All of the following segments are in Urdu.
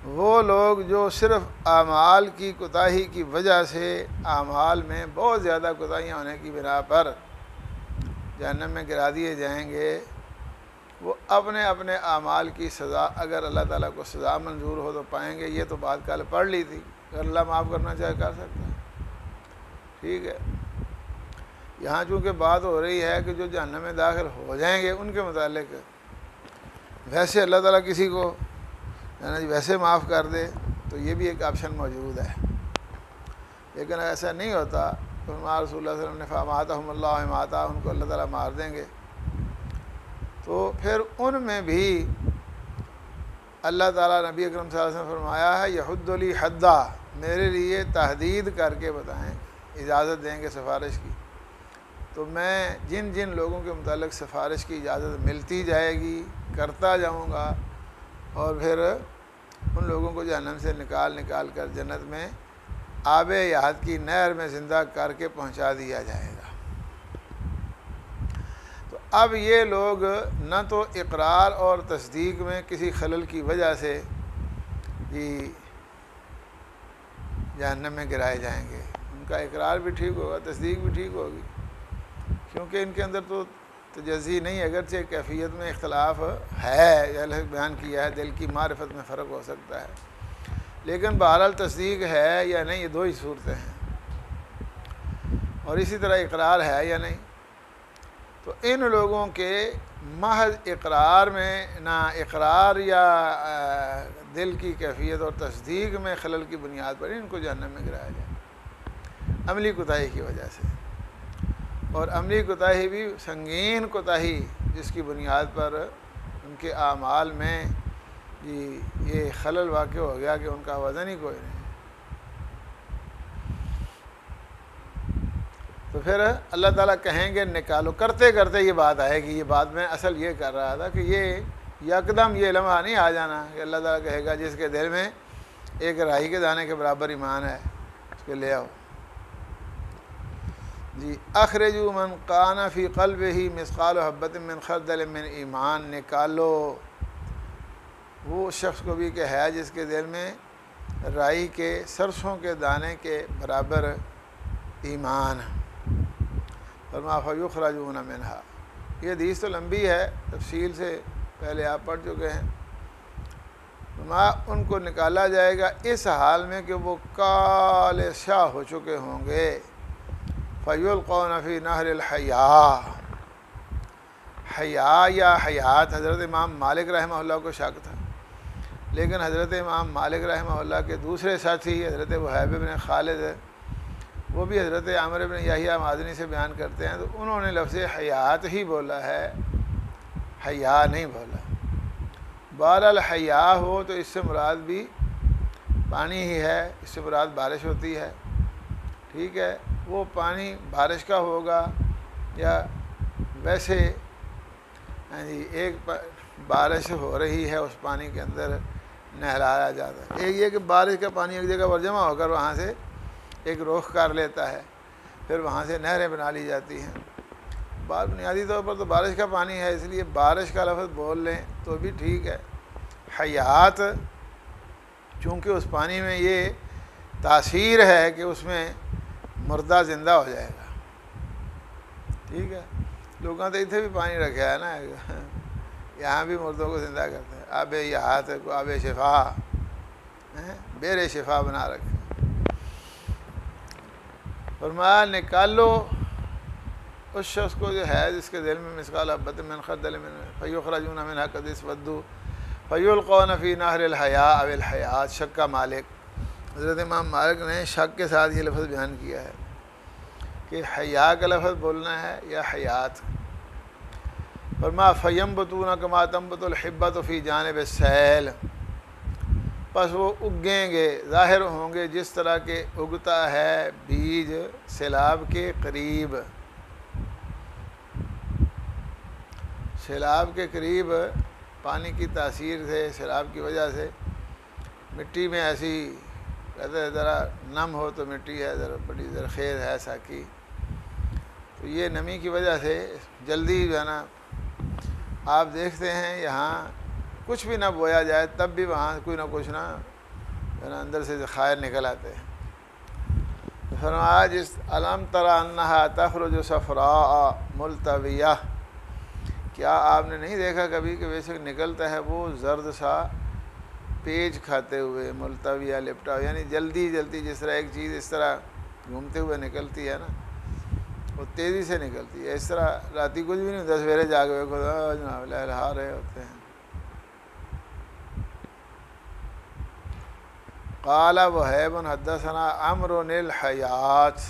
وہ لوگ جو صرف اعمال کی کوتاہی کی وجہ سے اعمال میں بہت زیادہ کوتاہیاں ہونے کی بنا پر جہنم میں گرا دیے جائیں گے، وہ اپنے اپنے اعمال کی سزا اگر اللہ تعالیٰ کو سزا منظور ہو تو پائیں گے۔ یہ تو بات کل پڑھ لی تھی، اگر اللہ معاف کرنا چاہے کر سکتا ہے، ٹھیک ہے۔ یہاں چونکہ بات ہو رہی ہے کہ جو جہنم میں داخل ہو جائیں گے ان کے متعلق، ویسے اللہ تعالیٰ کسی کو ویسے معاف کر دے تو یہ بھی ایک آپشن موجود ہے، لیکن ایسا نہیں ہوتا تو ہمارے رسول اللہ صلی اللہ علیہ وسلم نے فَأَمَاتَهُمُ اللَّهُ إِمَاتَةً، ان کو اللہ تعالیٰ مار دیں گے۔ تو پھر ان میں بھی اللہ تعالیٰ نبی اکرم صلی اللہ علیہ وسلم نے فرمایا ہے یحد لی حدا، میرے لیے تحدید کر کے بتائیں، اجازت دیں گے سفارش کی، تو میں جن جن لوگوں کے متعلق سفارش کی اجازت ملتی جائے گی کرتا جاؤں گا، اور پھر ان لوگوں کو جہنم سے نکال کر جنت میں آب حیات کی نہر میں زندہ کر کے پہنچا دیا جائے گا۔ تو اب یہ لوگ نہ تو اقرار اور تصدیق میں کسی خلل کی وجہ سے جہنم میں گرائے جائیں گے، ان کا اقرار بھی ٹھیک ہوگا، تصدیق بھی ٹھیک ہوگی، کیونکہ ان کے اندر تو تجزی نہیں، اگرچہ کیفیت میں اختلاف ہے، الگ بیان کیا ہے، دل کی معرفت میں فرق ہو سکتا ہے، لیکن بہرحال تصدیق ہے یا نہیں، یہ دو ہی صورتیں ہیں، اور اسی طرح اقرار ہے یا نہیں۔ تو ان لوگوں کے محض اقرار میں، نہ اقرار یا دل کی کیفیت اور تصدیق میں خلل کی بنیاد پر ان کو جہنم میں گرایا جائے عملی کوتاہی کی وجہ سے، اور عملی کوتاہی بھی سنگین کوتاہی جس کی بنیاد پر ان کے اعمال میں یہ خلل واقع ہو گیا کہ ان کا وزن ہی کوئی نہیں۔ تو پھر اللہ تعالیٰ کہیں گے نکالو، کرتے کرتے یہ بات آئے گی۔ یہ بات میں اصل یہ کر رہا تھا کہ یہ یکدم یہ لمحہ نہیں آ جانا کہ اللہ تعالیٰ کہے گا جس کے دل میں ایک رائی کے دانے کے برابر ایمان ہے اس کے لے آؤ جی۔ اخرجوا من کان فی قلبہ مثقال حبۃ من خردل من ایمان، نکالو وہ شخص کو بھی کہ ہے جس کے دل میں رائی کے سرسوں کے دانے کے برابر ایمان، فرمایا فیخرجون منہا۔ یہ حدیث تو لمبی ہے، تفصیل سے پہلے آپ پڑھ چکے ہیں۔ فرمایا ان کو نکالا جائے گا اس حال میں کہ وہ کالے سیاہ ہو چکے ہوں گے، فیلقون فی نہر الحیاء، حیاء یا حیات حضرت امام مالک رحمہ اللہ کو شک تھا، لیکن حضرت امام مالک رحمہ اللہ کے دوسرے ساتھی حضرت وہیب بن خالد، وہ بھی حضرت عامر بن یحییٰ مازنی سے بیان کرتے ہیں، تو انہوں نے لفظ حیات ہی بولا ہے، حیاء نہیں بولا۔ بہرحال حیاء ہو تو اس سے مراد بھی پانی ہی ہے، اس سے مراد بارش ہوتی ہے، ٹھیک ہے۔ وہ پانی بارش کا ہوگا یا ویسے ایک بارش ہو رہی ہے اس پانی کے اندر نہلایا جاتا ہے۔ ایک یہ کہ بارش کا پانی ایک جگہ پر جمع ہو کر وہاں سے ایک رخ کر لیتا ہے، پھر وہاں سے نہریں بنا لی جاتی ہیں۔ بنیادی طور پر تو بارش کا پانی ہے، اس لیے بارش کا لفظ بول لیں تو بھی ٹھیک ہے۔ حیات چونکہ اس پانی میں یہ تاثیر ہے کہ اس میں مردہ زندہ ہو جائے گا، ٹھیک ہے۔ لوگوں نے اتنے بھی پانی رکھا ہے نا، یہاں بھی مردوں کو زندہ کرتے ہیں، آب حیات کو آب شفا، بیر شفا بنا رکھے۔ فرمایا نکالو اس شخص کو جو ہے جس کے دل میں مثقال حبۃ من خردل من فیخرجون منہا قد اسودوا فیلقون فی نہر الحیاء او الحیات۔ شک کا مالک حضرت امام مالک نے شک کے ساتھ یہ لفظ بیان کیا ہے کہ حیاء کا لفظ بولنا ہے یا حیات۔ فرمایا فینبتون کما تنبت الحبۃ فی جانب السیل، پس وہ اگیں گے، ظاہر ہوں گے جس طرح کہ اگتا ہے بیج سیلاب کے قریب۔ سیلاب کے قریب پانی کی تاثیر سے، سیلاب کی وجہ سے مٹی میں ایسی کہتے ہیں ذرا نم ہو تو مٹی ہے ذرا بڑی زرخیز ہے ساکی، تو یہ نمی کی وجہ سے جلدی جو ہے نا، آپ دیکھتے ہیں یہاں کچھ بھی نہ بویا جائے تب بھی وہاں کوئی نہ کچھ نہ اندر سے ذخائر نکل آتے ہیں۔ فرمایا جس علم تری انہا تخرج صفراء ملتویہ، کیا آپ نے نہیں دیکھا کبھی کہ بے شک نکلتا ہے وہ زرد سا پیج کھاتے ہوئے، ملتویہ لپٹا، یعنی جلدی جلدی، جس طرح ایک چیز اس طرح گھومتے ہوئے نکلتی ہے نا، وہ تیزی سے نکلتی ہے۔ اس طرح راتی کچھ بھی نہیں ہوتا، سویرے جا کے جناب لہلہا رہے ہوتے ہیں۔ قال وہیب حدثنا عمرو الحیات،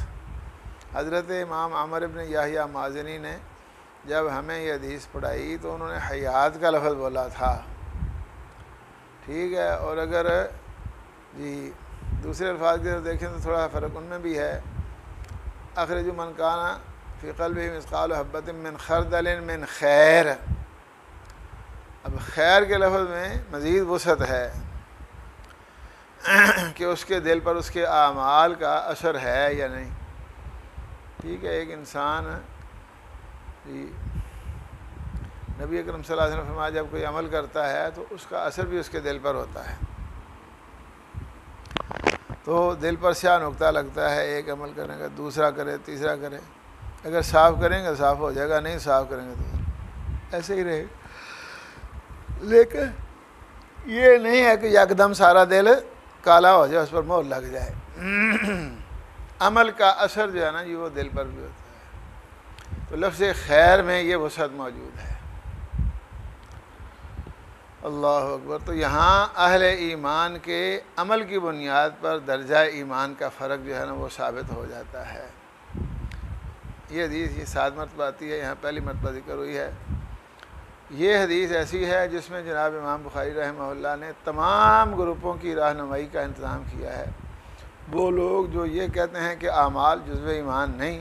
حضرت امام عمر بن یحییٰ مازنی نے جب ہمیں یہ حدیث پڑھائی تو انہوں نے حیات کا لفظ بولا تھا، ٹھیک ہے۔ اور اگر جی دوسرے الفاظ کی طرف دیکھیں تو تھوڑا فرق ان میں بھی ہے۔ اخرج من کان فی قلبہ مثقال حبۃ من خردل من خیر، اب خیر کے لفظ میں مزید وسعت ہے کہ اس کے دل پر اس کے اعمال کا اثر ہے یا نہیں، ٹھیک ہے۔ ایک انسان جی نبی اکرم صلی اللہ علیہ وسلم فرمایا جب کوئی عمل کرتا ہے تو اس کا اثر بھی اس کے دل پر ہوتا ہے، تو دل پر سیاہ نقطہ لگتا ہے، ایک عمل کرنے کا، دوسرا کرے، تیسرا کرے، اگر صاف کریں گے صاف ہو جائے گا، نہیں صاف کریں گے تو ایسے ہی رہے۔ لیکن یہ نہیں ہے کہ یکدم سارا دل کالا ہو جائے، اس پر مہر لگ جائے۔ عمل کا اثر جو ہے نا یہ وہ دل پر بھی ہوتا ہے، تو لفظ خیر میں یہ وسعت موجود ہے۔ اللہ اکبر۔ تو یہاں اہل ایمان کے عمل کی بنیاد پر درجہ ایمان کا فرق جو ہے نا وہ ثابت ہو جاتا ہے۔ یہ حدیث یہ 7 مرتبہ آتی ہے، یہاں پہلی مرتبہ ذکر ہوئی ہے۔ یہ حدیث ایسی ہے جس میں جناب امام بخاری رحمہ اللہ نے تمام گروپوں کی رہنمائی کا انتظام کیا ہے۔ وہ لوگ جو یہ کہتے ہیں کہ اعمال جزو ایمان نہیں،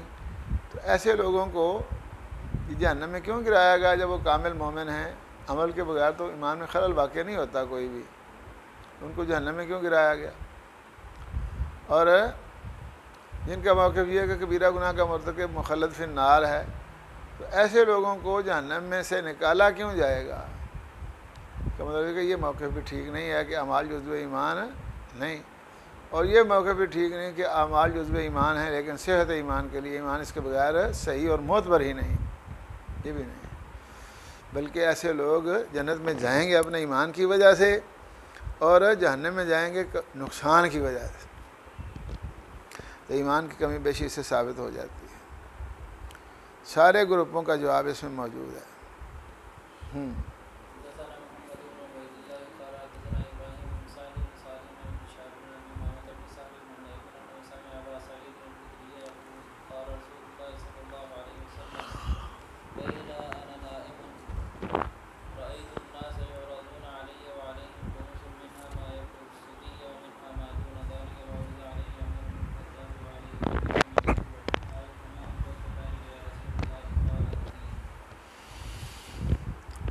تو ایسے لوگوں کو جہنم میں کیوں گرایا گیا جب وہ کامل مومن ہیں؟ عمل کے بغیر تو ایمان میں خلل واقع نہیں ہوتا کوئی بھی، ان کو جہنم میں کیوں گرایا گیا؟ اور جن کا موقف یہ ہے کہ کبیرہ گناہ کا مرتکب مخلد فی النار ہے، تو ایسے لوگوں کو جہنم میں سے نکالا کیوں جائے گا؟ کا مطلب ہے کہ یہ موقف بھی ٹھیک نہیں ہے کہ اعمال جزو ایمان نہیں، اور یہ موقف بھی ٹھیک نہیں کہ اعمال جزو ایمان ہے لیکن صحت ایمان کے لیے ایمان اس کے بغیر صحیح اور معتبر ہی نہیں، یہ بھی نہیں، بلکہ ایسے لوگ جنت میں جائیں گے اپنے ایمان کی وجہ سے اور جہنم میں جائیں گے نقصان کی وجہ سے، تو ایمان کی کمی بیشی سے ثابت ہو جاتی ہے۔ سارے گروپوں کا جواب اس میں موجود ہے۔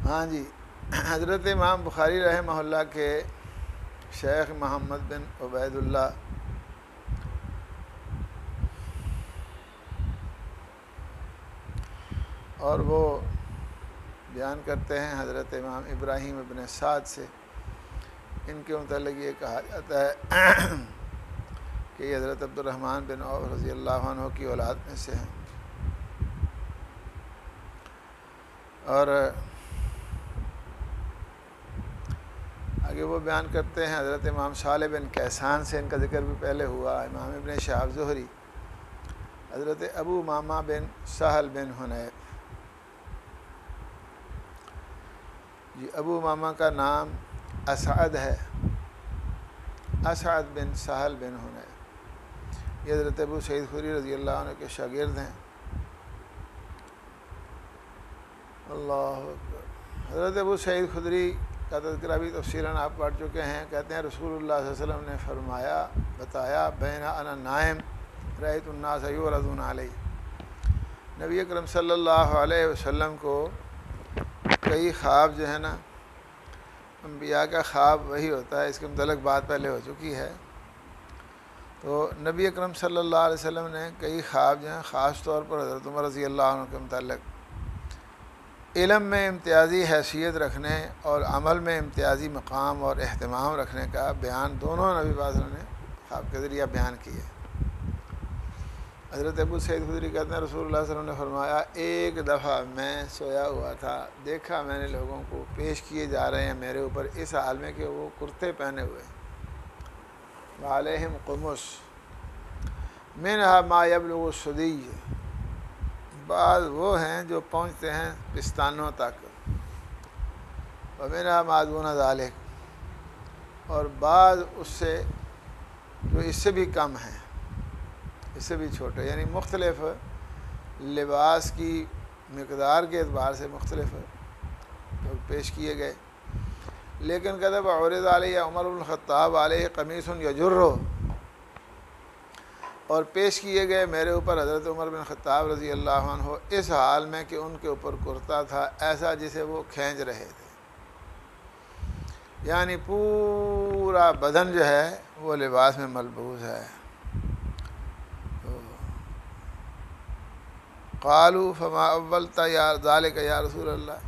ہاں جی، حضرت امام بخاری رحمہ اللہ کے شیخ محمد بن عبید اللہ اور وہ بیان کرتے ہیں حضرت امام ابراہیم ابن سعد سے، ان کے متعلق یہ کہا جاتا ہے کہ یہ حضرت عبد الرحمن بن عوف رضی اللہ عنہ کی اولاد میں سے ہیں، اور آگے وہ بیان کرتے ہیں حضرت امام صالح بن کیسان سے، ان کا ذکر بھی پہلے ہوا، امام ابن شہاب زہری، حضرت ابو امامہ بن سہل بن حنیف، جی ابو امامہ کا نام اسعد ہے، اسعد بن سہل بن حنیف، یہ حضرت ابو سعید خدری رضی اللہ عنہ کے شاگرد ہیں۔ اللہ اکبر۔ حضرت ابو سعید خدری کا تذکرہ بھی تفصیلاً آپ پڑھ چکے ہیں، کہتے ہیں رسول اللہ صلی اللہ علیہ وسلم نے فرمایا، بتایا، بین انا نائم رأیت الناس یعرضون علی، نبی اکرم صلی اللہ علیہ وسلم کو کئی خواب جو ہے نا، انبیاء کا خواب وہی ہوتا ہے، اس کے متعلق بات پہلے ہو چکی ہے، تو نبی اکرم صلی اللہ علیہ وسلم نے کئی خواب جو ہیں خاص طور پر حضرت عمر رضی اللہ عنہ کے متعلق علم میں امتیازی حیثیت رکھنے اور عمل میں امتیازی مقام اور اہتمام رکھنے کا بیان دونوں نبی پاک صلی اللہ علیہ وسلم نے خواب کے ذریعہ بیان کیے۔ حضرت ابو سعید خدری کہتے ہیں رسول اللہ صلی اللہ علیہ وسلم نے فرمایا ایک دفعہ میں سویا ہوا تھا، دیکھا میں نے لوگوں کو پیش کیے جا رہے ہیں میرے اوپر اس حال میں کہ وہ کرتے پہنے ہوئے، وعلیہم قمص منہا ما یبلغ الثدی، بعض وہ ہیں جو پہنچتے ہیں پستانوں تک، ومنہا ما دون ذالک، اور بعض اس سے جو اس سے بھی کم ہیں، اس سے بھی چھوٹے، یعنی مختلف لباس کی مقدار کے اعتبار سے مختلف پیش کیے گئے۔ لیکن کہتے عورض علیہ عمر بن الخطاب علیہ قمیص یجر، اور پیش کیے گئے میرے اوپر حضرت عمر بن خطاب رضی اللہ عنہ اس حال میں کہ ان کے اوپر کرتا تھا ایسا جسے وہ کھینچ رہے تھے، یعنی پورا بدن جو ہے وہ لباس میں ملبوس ہے۔ قالوا فما اولت یا ذالک یا رسول اللہ،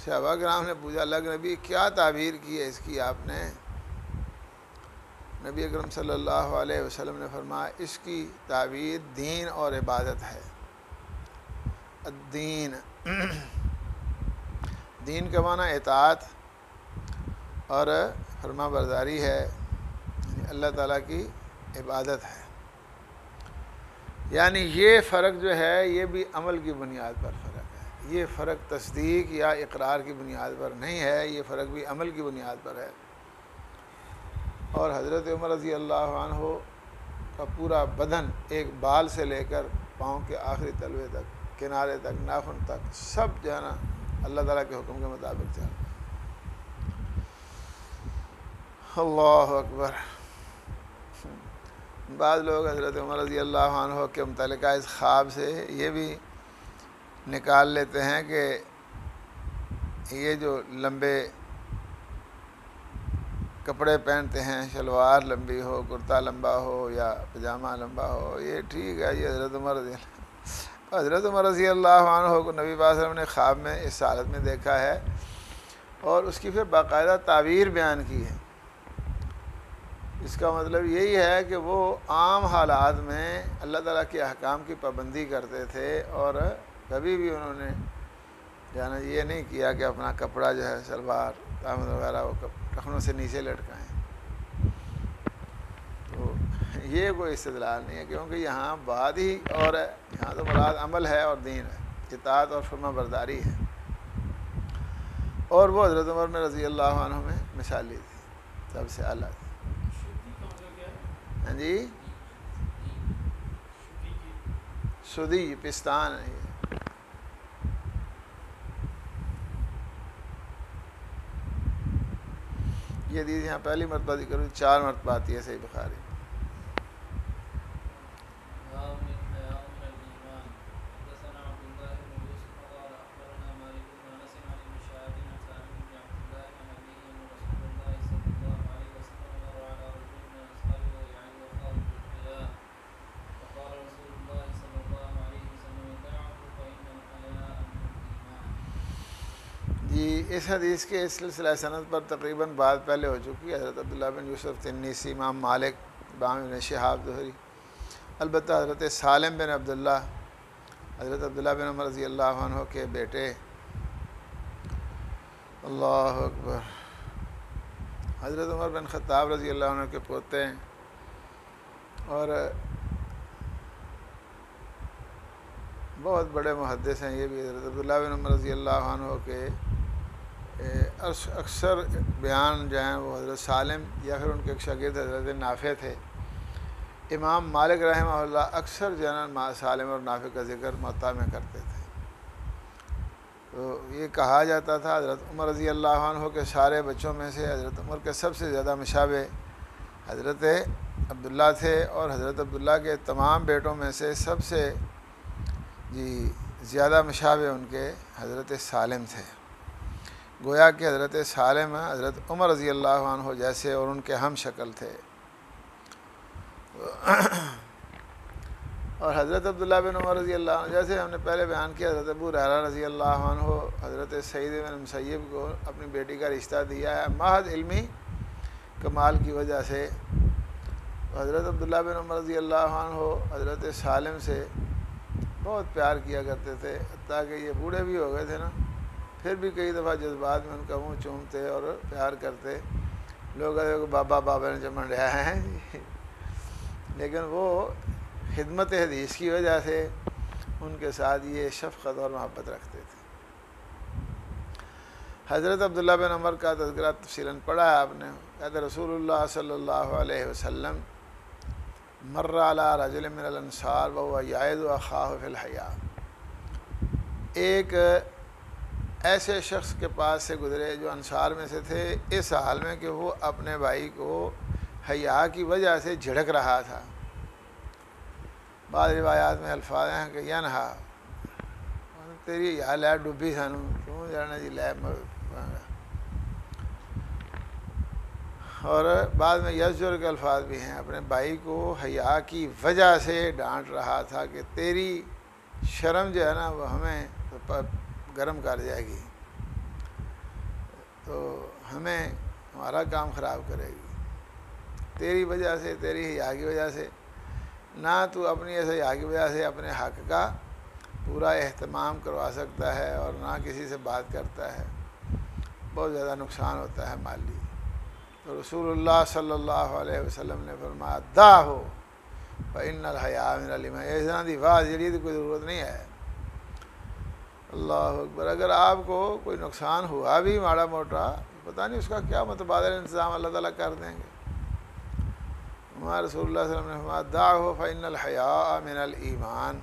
صحابہ کرام نے پوچھا اللہ نبی کیا تعبیر کی ہے اس کی آپ نے؟ نبی اکرم صلی اللہ علیہ وسلم نے فرمایا اس کی تعبیر دین اور عبادت ہے۔ الدین، دین کا معنی اطاعت اور فرما برداری ہے، یعنی اللہ تعالیٰ کی عبادت ہے۔ یعنی یہ فرق جو ہے یہ بھی عمل کی بنیاد پر فرق ہے، یہ فرق تصدیق یا اقرار کی بنیاد پر نہیں ہے، یہ فرق بھی عمل کی بنیاد پر ہے۔ اور حضرت عمر رضی اللہ عنہ کا پورا بدن ایک بال سے لے کر پاؤں کے آخری تلوے تک، کنارے تک، ناخن تک، سب جو ہے نا اللہ تعالیٰ کے حکم کے مطابق چل رہا۔ اللہ اکبر۔ بعض لوگ حضرت عمر رضی اللہ عنہ کے متعلقہ اس خواب سے یہ بھی نکال لیتے ہیں کہ یہ جو لمبے کپڑے پہنتے ہیں، شلوار لمبی ہو، کرتا لمبا ہو یا پجامہ لمبا ہو، یہ ٹھیک ہے، یہ حضرت عمر رضی اللہ عنہ کو نبی پاک صلی اللہ علیہ وسلم نے خواب میں اس حالت میں دیکھا ہے اور اس کی پھر باقاعدہ تعبیر بیان کی ہے۔ اس کا مطلب یہی ہے کہ وہ عام حالات میں اللہ تعالیٰ کے احکام کی پابندی کرتے تھے اور کبھی بھی انہوں نے جانا یہ نہیں کیا کہ اپنا کپڑا جو ہے شلوار دامن وغیرہ وہ ٹخنوں سے نیچے لٹکائیں۔ تو یہ کوئی استدلال نہیں ہے، کیونکہ یہاں بات ہی اور ہے، یہاں تو مراد عمل ہے اور دین ہے، اطاعت اور فرما برداری ہے، اور وہ حضرت عمر میں رضی اللہ عنہ میں مثالی تھی، سب سے اعلیٰ تھی۔ ہاں جی، سدی پستان ہے یہ حدیث یہاں پہلی مرتبہ ذکر ہوئی، 4 مرتبہ آتی ہے صحیح بخاری۔ جی، اس حدیث کے اس سلسلہ سند پر تقریباً بات پہلے ہو چکی ہے، حضرت عبداللہ بن یوسف تنیسی، امام مالک، امام ابن شہاب زہری، البتہ حضرت سالم بن عبداللہ، حضرت عبداللہ بن عمر رضی اللہ عنہ کے بیٹے، اللہ اکبر، حضرت عمر بن خطاب رضی اللہ عنہ کے پوتے ہیں، اور بہت بڑے محدث ہیں یہ بھی، حضرت عبداللہ بن عمر رضی اللہ عنہ کے اکثر بیان جو ہیں وہ حضرت سالم یا پھر ان کے ایک شاگرد حضرت نافع تھے۔ امام مالک رحمہ اللہ اکثر جو ہے سالم اور نافع کا ذکر موطا میں کرتے تھے۔ تو یہ کہا جاتا تھا حضرت عمر رضی اللہ عنہ کے سارے بچوں میں سے حضرت عمر کے سب سے زیادہ مشابہ حضرت عبداللہ تھے، اور حضرت عبداللہ کے تمام بیٹوں میں سے سب سے زیادہ مشابہ ان کے حضرت سالم تھے۔ گویا کہ حضرت سالم حضرت عمر رضی اللہ عنہ جیسے اور ان کے ہم شکل تھے۔ اور حضرت عبداللہ بن عمر رضی اللہ عنہ، جیسے ہم نے پہلے بیان کیا، حضرت ابو ہریرہ رضی اللہ عنہ حضرت سعید بن مسیب کو اپنی بیٹی کا رشتہ دیا ہے محض علمی کمال کی وجہ سے۔ حضرت عبداللہ بن عمر رضی اللہ عنہ حضرت سالم سے بہت پیار کیا کرتے تھے، حتیٰ کہ یہ بوڑھے بھی ہو گئے تھے نا، پھر بھی کئی دفعہ جذبات میں ان کا منہ چومتے اور پیار کرتے۔ لوگ کہتے کہ بابا بابا نے چمن رہا ہے، لیکن وہ خدمت حدیث کی وجہ سے ان کے ساتھ یہ شفقت اور محبت رکھتے تھے۔ حضرت عبداللہ بن عمر کا تذکرہ تفصیلاً پڑھا ہے آپ نے، کہتے رسول اللہ صلی اللہ علیہ وسلم مر علی رجل من الانصار وهو یعظ اخاہ فی الحیاء، ایک ایسے شخص کے پاس سے گزرے جو انصار میں سے تھے، اس حال میں کہ وہ اپنے بھائی کو حیا کی وجہ سے جھڑک رہا تھا۔ بعض روایات میں الفاظ ہیں کہ ینہا، تیری حیا لے ڈبی سانو کیوں جانا جی لے، اور بعد میں یزجر کے الفاظ بھی ہیں، اپنے بھائی کو حیا کی وجہ سے ڈانٹ رہا تھا کہ تیری شرم جو ہے نا وہ ہمیں گرم کر جائے گی، تو ہمیں ہمارا کام خراب کرے گی تیری وجہ سے، تیری حیا کی وجہ سے۔ نہ تو اپنی ایسے حیا کی وجہ سے اپنے حق کا پورا اہتمام کروا سکتا ہے اور نہ کسی سے بات کرتا ہے، بہت زیادہ نقصان ہوتا ہے مالی۔ تو رسول اللہ صلی اللہ علیہ وسلم نے فرمایا دا ہو فإن الحیاء من الایمان، اس طرح دی بات جڑی کوئی ضرورت نہیں ہے۔ اللہ اکبر، اگر آپ کو کوئی نقصان ہوا بھی ماڑا موٹا، پتہ نہیں اس کا کیا متبادل انتظام اللہ تعالیٰ کر دیں گے۔ ہمارے رسول اللہ صلی اللہ علیہ وسلم نے فرمایا دعہ فإن الحیاء من الایمان،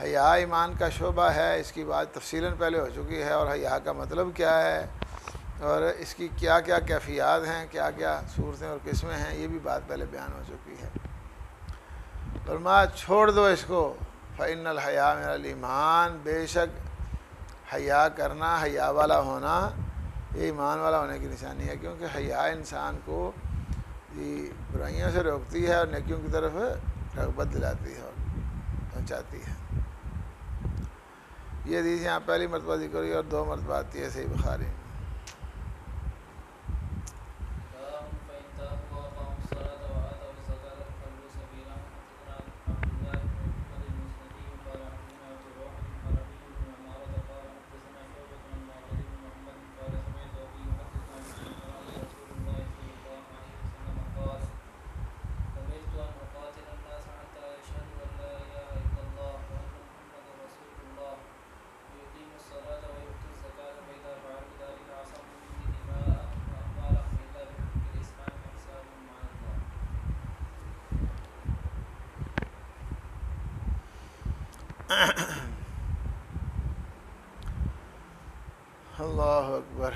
حیا ایمان کا شعبہ ہے۔ اس کی بات تفصیلاً پہلے ہو چکی ہے، اور حیا کا مطلب کیا ہے اور اس کی کیا کیا کیفیات ہیں، کیا کیا صورتیں اور قسمیں ہیں، یہ بھی بات پہلے بیان ہو چکی ہے۔ فرمایا چھوڑ دو اس کو، فإن الحیاء من الایمان، بے شک حیا کرنا، حیا والا ہونا یہ ایمان والا ہونے کی نشانی ہے، کیونکہ حیا انسان کو برائیوں سے روکتی ہے اور نیکیوں کی طرف رغبت دلاتی ہے اور پہنچاتی ہے۔ یہ حدیث یہاں پہلی مرتبہ ذکر ہوئی اور 2 مرتبہ آتی ہے صحیح بخاری میں۔ اللہ اکبر،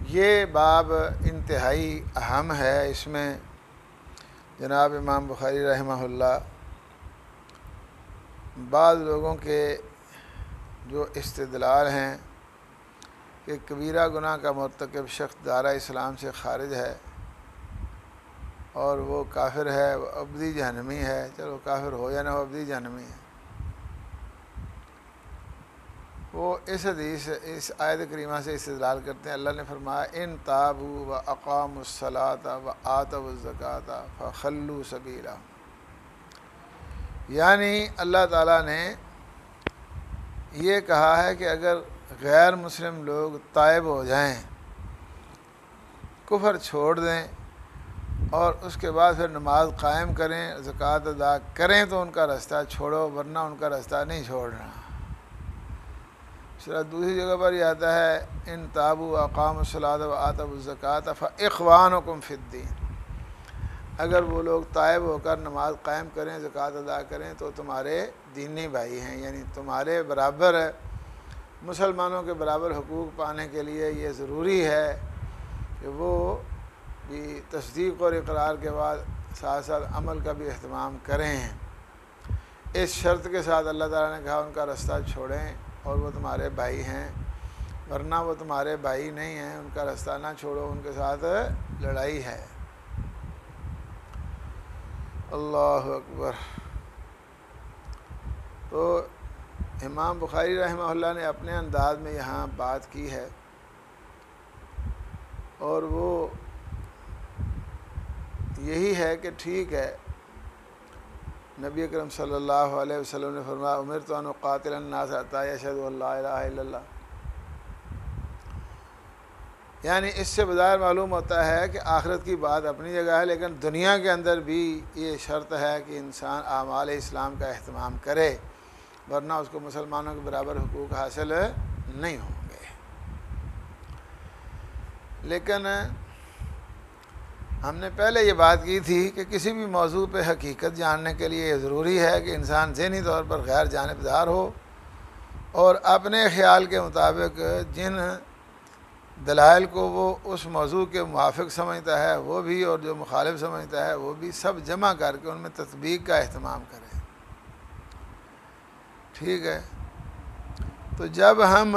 یہ باب انتہائی اہم ہے۔ اس میں جناب امام بخاری رحمہ اللہ بعض لوگوں کے جو استدلال ہیں کہ کبیرہ گناہ کا مرتکب شخص دائرہ اسلام سے خارج ہے اور وہ کافر ہے، وہ ابدی جہنمی ہے، چلو کافر ہو یا نہ ہو ابدی جہنمی ہے، وہ اس حدیث اس آیت کریمہ سے استدلال کرتے ہیں۔ اللہ نے فرمایا ان تابوا واقاموا الصلاۃ وآتوا الزکاۃ فخلوا سبیلہم، یعنی اللہ تعالیٰ نے یہ کہا ہے کہ اگر غیر مسلم لوگ تائب ہو جائیں، کفر چھوڑ دیں اور اس کے بعد پھر نماز قائم کریں، زکوٰۃ ادا کریں تو ان کا راستہ چھوڑو، ورنہ ان کا راستہ نہیں چھوڑنا۔ اس طرح دوسری جگہ پر یہ آتا ہے ان تابوا واقاموا الصلاۃ وآتوا الزکاۃ فاخوانکم فی الدین، اگر وہ لوگ تائب ہو کر نماز قائم کریں، زکوٰۃ ادا کریں تو تمہارے دینی بھائی ہیں، یعنی تمہارے برابر، مسلمانوں کے برابر حقوق پانے کے لیے یہ ضروری ہے کہ وہ بھی تصدیق اور اقرار کے بعد ساتھ ساتھ عمل کا بھی اہتمام کریں۔ اس شرط کے ساتھ اللہ تعالیٰ نے کہا ان کا راستہ چھوڑیں اور وہ تمہارے بھائی ہیں، ورنہ وہ تمہارے بھائی نہیں ہیں، ان کا راستہ نہ چھوڑو، ان کے ساتھ لڑائی ہے۔ اللہ اکبر۔ تو امام بخاری رحمہ اللہ نے اپنے انداز میں یہاں بات کی ہے، اور وہ یہی ہے کہ ٹھیک ہے، نبی اکرم صلی اللہ علیہ وسلم نے فرمایا امرت ان اقاتل الناس حتی یشہدوا ان لا الہ الا اللہ، یعنی اس سے بظاہر معلوم ہوتا ہے کہ آخرت کی بات اپنی جگہ ہے، لیکن دنیا کے اندر بھی یہ شرط ہے کہ انسان اعمال اسلام کا اہتمام کرے، ورنہ اس کو مسلمانوں کے برابر حقوق حاصل نہیں ہوں گے۔ لیکن ہم نے پہلے یہ بات کی تھی کہ کسی بھی موضوع پہ حقیقت جاننے کے لیے یہ ضروری ہے کہ انسان ذہنی طور پر غیر جانبدار ہو، اور اپنے خیال کے مطابق جن دلائل کو وہ اس موضوع کے موافق سمجھتا ہے وہ بھی، اور جو مخالف سمجھتا ہے وہ بھی، سب جمع کر کے ان میں تطبیق کا اہتمام کرے۔ ٹھیک ہے، تو جب ہم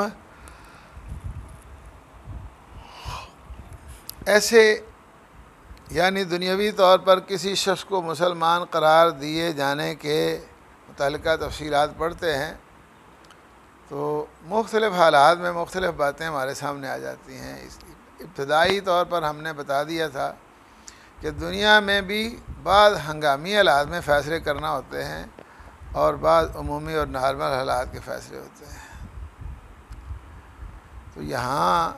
ایسے یعنی دنیاوی طور پر کسی شخص کو مسلمان قرار دیے جانے کے متعلقہ تفصیلات پڑھتے ہیں تو مختلف حالات میں مختلف باتیں ہمارے سامنے آ جاتی ہیں۔ ابتدائی طور پر ہم نے بتا دیا تھا کہ دنیا میں بھی بعض ہنگامی حالات میں فیصلے کرنا ہوتے ہیں، اور بعض عمومی اور نارمل حالات کے فیصلے ہوتے ہیں۔ تو یہاں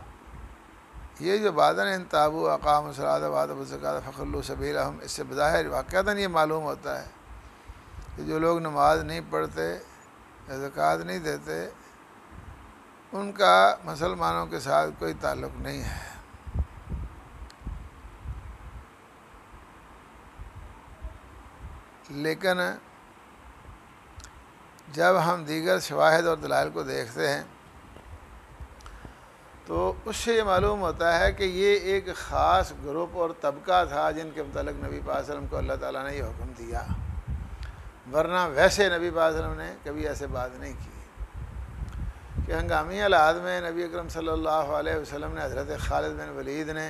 یہ جو بعداً ان تابو اقام الصلاۃ وآتوا الزکاۃ فخلوا سبیلہم، اس سے بظاہر واقعتاً یہ معلوم ہوتا ہے کہ جو لوگ نماز نہیں پڑھتے یا زکوٰۃ نہیں دیتے ان کا مسلمانوں کے ساتھ کوئی تعلق نہیں ہے۔ لیکن جب ہم دیگر شواہد اور دلائل کو دیکھتے ہیں تو اس سے یہ معلوم ہوتا ہے کہ یہ ایک خاص گروپ اور طبقہ تھا جن کے متعلق نبی پاک صلی اللہ علیہ وسلم کو اللہ تعالیٰ نے یہ حکم دیا، ورنہ ویسے نبی پاک صلی اللہ علیہ وسلم نے کبھی ایسے بات نہیں کی کہ ہنگامی حالات میں نبی اکرم صلی اللہ علیہ وسلم نے حضرت خالد بن ولید نے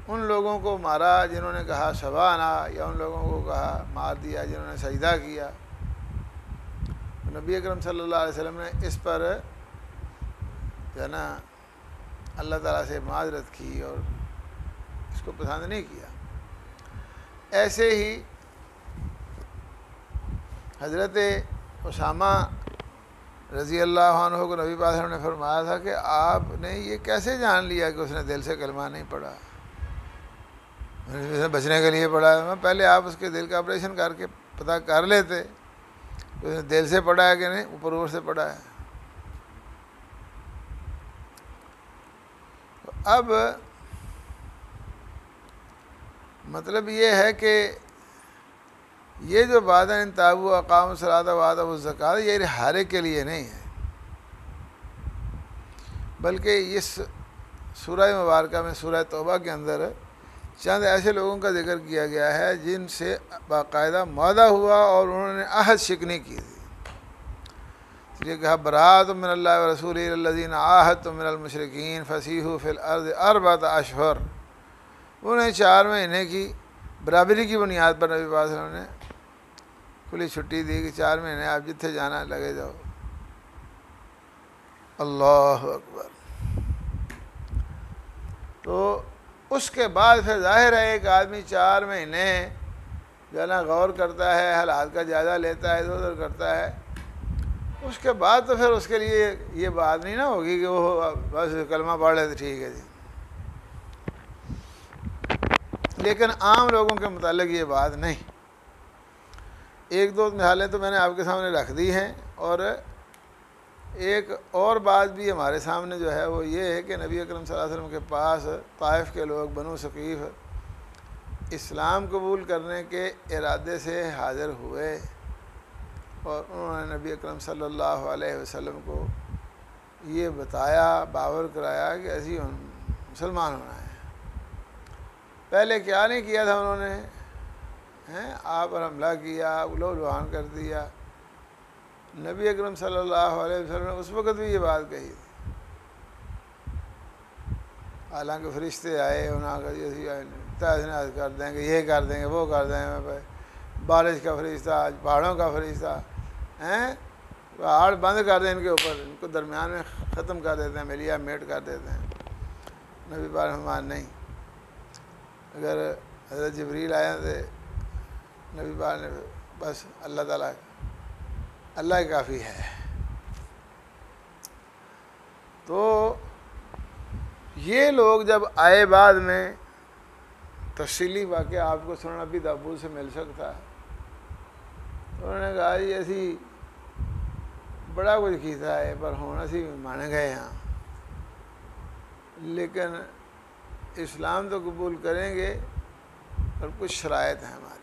ان لوگوں کو مارا جنہوں نے کہا شبانہ، یا ان لوگوں کو کہا مار دیا جنہوں نے سجدہ کیا۔ نبی اکرم صلی اللہ علیہ وسلم نے اس پر جو ہے نا اللہ تعالیٰ سے معذرت کی اور اس کو پسند نہیں کیا۔ ایسے ہی حضرت اسامہ رضی اللہ عنہ کو نبی پاک صلی اللہ علیہ وسلم نے فرمایا تھا کہ آپ نے یہ کیسے جان لیا کہ اس نے دل سے کلمہ نہیں پڑھا؟ بچنے کے لیے پڑھا ہے، پہلے آپ اس کے دل کا آپریشن کر کے پتہ کر لیتے کہ اس نے دل سے پڑھا ہے کہ نہیں، اوپر اوپر سے پڑھا ہے۔ اب مطلب یہ ہے کہ یہ جو بعداً ان تابو اقام الصلاۃ وآتوا الزکاۃ یہ ہر ایک کے لیے نہیں ہے، بلکہ اس سورہ مبارکہ میں سورہ توبہ کے اندر چند ایسے لوگوں کا ذکر کیا گیا ہے جن سے باقاعدہ معاہدہ ہوا اور انہوں نے عہد شکنی کی تھی۔ یہ کہا براءۃ من اللہ ورسولہ الی الذین عاہدتم من المشرکین فسیحوا فی الارض اربعۃ اشہر، انہیں 4 مہینے کی برابری کی بنیاد پر نبی پاک صلی اللہ علیہ وسلم نے کھلی چھٹی دی کہ 4 مہینے آپ جتنے جانا لگے جاؤ۔ اللہ اکبر۔ تو اس کے بعد پھر ظاہر ہے ایک آدمی 4 مہینے جو ہے نا غور کرتا ہے، حالات کا جائزہ لیتا ہے، ادھر ادھر کرتا ہے، اس کے بعد تو پھر اس کے لیے یہ بات نہیں نا ہوگی کہ وہ بس کلمہ پڑھ لے تو ٹھیک ہے جی۔ لیکن عام لوگوں کے متعلق یہ بات نہیں۔ 1-2 مثالیں تو میں نے آپ کے سامنے رکھ دی ہیں، اور ایک اور بات بھی ہمارے سامنے جو ہے وہ یہ ہے کہ نبی اکرم صلی اللہ علیہ وسلم کے پاس طائف کے لوگ بنو ثقیف اسلام قبول کرنے کے ارادے سے حاضر ہوئے، اور انہوں نے نبی اکرم صلی اللہ علیہ وسلم کو یہ بتایا، باور کرایا کہ ایسی مسلمان ہونا ہے۔ پہلے کیا نہیں کیا تھا انہوں نے، آپ پر حملہ کیا، لو لوہان کر دیا۔ نبی اکرم صلی اللہ علیہ وسلم نے اس وقت بھی یہ بات کہی تھی۔ حالانکہ فرشتے آئے انہوں نے تحسینات کر دیں گے، یہ کر دیں گے، وہ کر دیں گے، بارش کا فرشتہ، پہاڑوں کا فرشتہ ہیں، پہاڑ بند کر دیں ان کے اوپر، ان کو درمیان میں ختم کر دیتے ہیں، ملیا میٹ کر دیتے ہیں۔ نبی پاک فرمان نہیں، اگر حضرت جبریل آیا تھے نبی پاک نے بس اللہ تعالیٰ اللہ ہی کافی ہے۔ تو یہ لوگ جب آئے بعد میں، تفصیلی واقعہ آپ کو سننا بھی دابود سے مل سکتا ہے، انہوں نے کہا جی اسی بڑا کچھ کیتا ہے پر ہوں اسی مان گئے ہاں، لیکن اسلام تو قبول کریں گے اور کچھ شرائط ہیں ہماری۔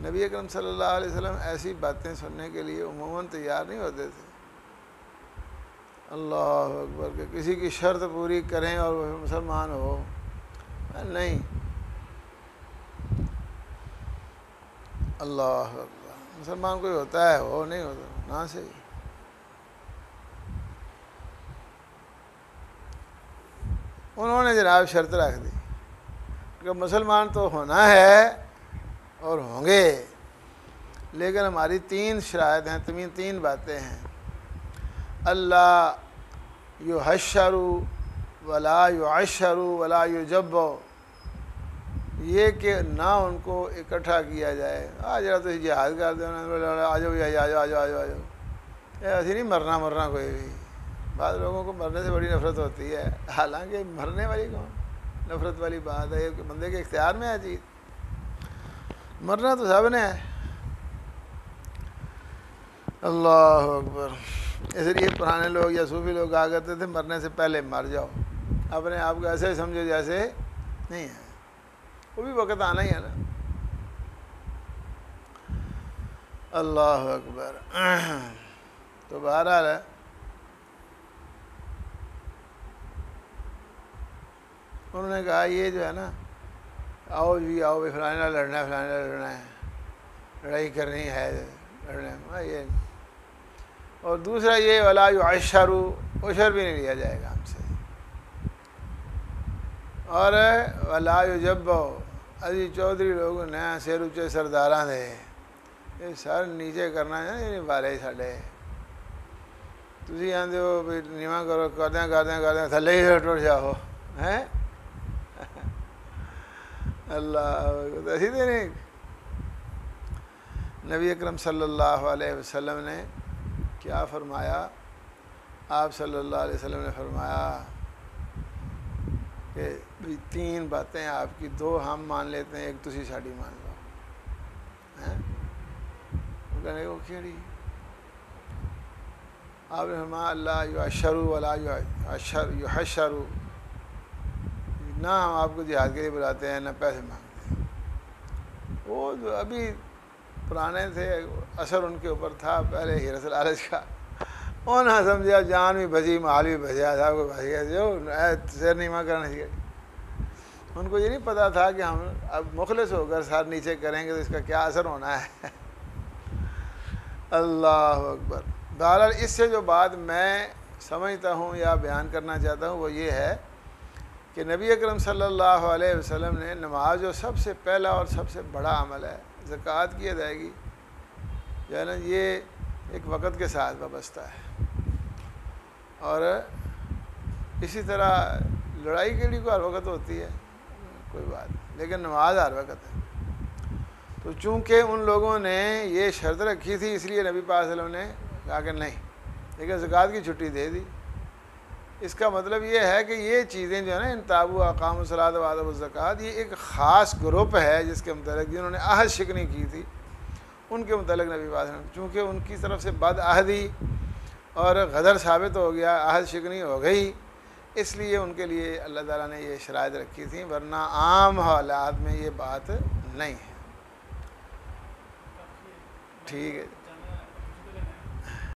نبی اکرم صلی اللہ علیہ وسلم ایسی باتیں سننے کے لیے عموماً تیار نہیں ہوتے تھے۔ اللہ اکبر کہ کسی کی شرط پوری کریں اور وہ مسلمان ہو، نہیں، اللہ اکبر، مسلمان کوئی ہوتا ہے ہو، نہیں ہوتا نہ صحیح۔ انہوں نے جناب شرط رکھ دی کہ مسلمان تو ہونا ہے اور ہوں گے، لیکن ہماری 3 شرائط ہیں، تین باتیں ہیں۔ اللہ یحشروا ولا یعشروا ولا یجبوا، یہ کہ نہ ان کو اکٹھا کیا جائے، ذرا تو جہاد کر دیں، آ جاؤ آ جاؤ آ جاؤ آ جاؤ، ایسے نہیں مرنا کوئی بھی۔ بعض لوگوں کو مرنے سے بڑی نفرت ہوتی ہے، حالانکہ مرنے والی کون نفرت والی بات ہے کہ بندے کے اختیار میں ہے چیز، مرنا تو سب نے ہے۔ اللہ اکبر، اس لیے پرانے لوگ یا صوفی لوگ کہا کرتے تھے مرنے سے پہلے مر جاؤ، اپنے آپ کو ایسے سمجھو جیسے نہیں ہے، وہ بھی وقت آنا ہی ہے نا۔ اللہ اکبر۔ تو بہرحال ہے، انہوں نے کہا یہ جو ہے نا، آؤ جی آؤ بھی فلانا لڑنا ہے، فلانا لڑنا ہے، لڑائی کرنی ہے، لڑنا یہ، اور دوسرا یہ ولا یعشروا، عشر بھی نہیں لیا جائے گا ہم سے، اور ولا یجبوا، ابھی چودھری لوگ نے سر اچے سرداراں دے، یہ سر نیچے کرنا ہے نہیں بارے ساڈے، تسی آندے ہو بھی نیواں کرو، کردیں تھلے ہی ٹر جاؤ، ہیں اللہ ایسی تو نہیں۔ نبی اکرم صلی اللہ علیہ وسلم نے کیا فرمایا؟ آپ صلی اللہ علیہ وسلم نے فرمایا کہ 3 باتیں آپ کی، 2 ہم مان لیتے ہیں، 1 تسی ساڈی مان لو۔ وہ کہنے وہ کیڑی؟ آپ نے فرمایا اللہ یعشروا ولا یحشروا، نہ ہم آپ کو جہاد کے لیے بلاتے ہیں نہ پیسے مانگتے ہیں۔ وہ جو ابھی پرانے تھے، اثر ان کے اوپر تھا پہلے ہی رسول عالج کا، انہوں نے سمجھا جان بھی بچی مال بھی بچیا، صاحب کو بچ گیا، جو سر نیواں کرنا چاہیے۔ ان کو یہ نہیں پتا تھا کہ ہم اب مخلص ہو کر سر نیچے کریں گے تو اس کا کیا اثر ہونا ہے۔ اللہ اکبر۔ بہرحال اس سے جو بات میں سمجھتا ہوں یا بیان کرنا چاہتا ہوں وہ یہ ہے کہ نبی اکرم صلی اللہ علیہ وسلم نے نماز جو سب سے پہلا اور سب سے بڑا عمل ہے، زکوٰۃ کی ادائیگی، جو ہے نا، یہ ایک وقت کے ساتھ وابستہ ہے، اور اسی طرح لڑائی کے لیے کوئی ہر وقت ہوتی ہے، کوئی بات نہیں، لیکن نماز ہر وقت ہے۔ تو چونکہ ان لوگوں نے یہ شرط رکھی تھی، اس لیے نبی پاک صلی اللہ علیہ وسلم نے کہا کہ نہیں، لیکن زکوٰۃ کی چھٹی دے دی۔ اس کا مطلب یہ ہے کہ یہ چیزیں جو ہے نا، انتابوا اقاموا الصلاۃ وآتوا الزکوٰۃ، یہ ایک خاص گروپ ہے جس کے متعلق جنہوں نے عہد شکنی کی تھی، ان کے متعلق نبی پاک صلی اللہ علیہ وسلم، چونکہ ان کی طرف سے بد عہدی اور غدر ثابت ہو گیا، عہد شکنی ہو گئی، اس لیے ان کے لیے اللہ تعالیٰ نے یہ شرائط رکھی تھیں، ورنہ عام حالات میں یہ بات نہیں ہے۔ ٹھیک ہے۔